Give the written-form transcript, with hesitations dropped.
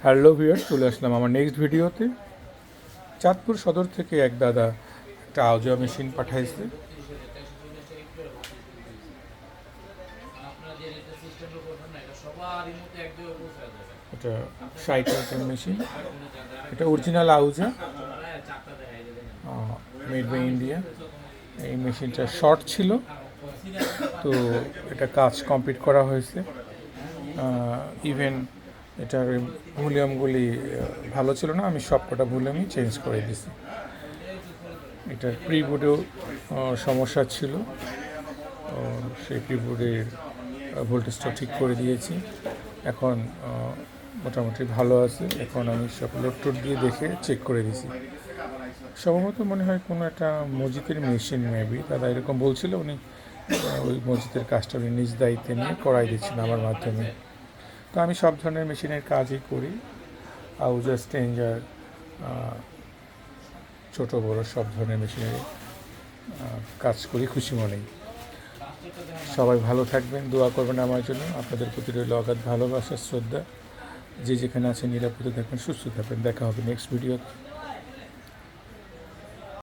Hello viewers, চলে আসলাম আমার next ভিডিওতে। চাঁদপুর সদর থেকে এক দাদা একটা আউজা মেশিন পাঠাইছে। এটা 60 মেশিন। এটা অরিজিনাল আউজা, মেড বাই ইন্ডিয়া। এই মেশিনটা শর্ট ছিল, তো এটা কাজ কমপ্লিট করা হয়েছে। ইভেন এটার ভলিউমগুলি ভালো ছিল না, আমি সব কটা ভলিউমই চেঞ্জ করে দিছি। এটার প্রিবোর্ডেও সমস্যা ছিল, সেই প্রিবোর্ডের ভোল্টেজটা ঠিক করে দিয়েছি। এখন মোটামুটি ভালো আছে। এখন আমি সব লোড টোড দিয়ে দেখে চেক করে দিছি। সম্ভবত মনে হয় কোনো একটা মসজিদের মেশিন, মেবি দাদা এরকম বলছিল। উনি ওই মসজিদের কাজটা উনি নিজ দায়িত্বে নিয়ে করাই দিচ্ছেন আমার মাধ্যমে। তো আমি সব ধরনের মেশিনের কাজই করি, আউজা, স্ট্রেঞ্জার, ছোটো বড়ো সব ধরনের মেশিনের কাজ করি খুশি মনেই। সবাই ভালো থাকবেন, দোয়া করবেন আমার জন্য। আপনাদের প্রতি রইল অগাধ ভালোবাসা, শ্রদ্ধা। যে যেখানে আছেন নিরাপদে থাকবেন, সুস্থ থাকবেন। দেখা হবে নেক্সট ভিডিওতে।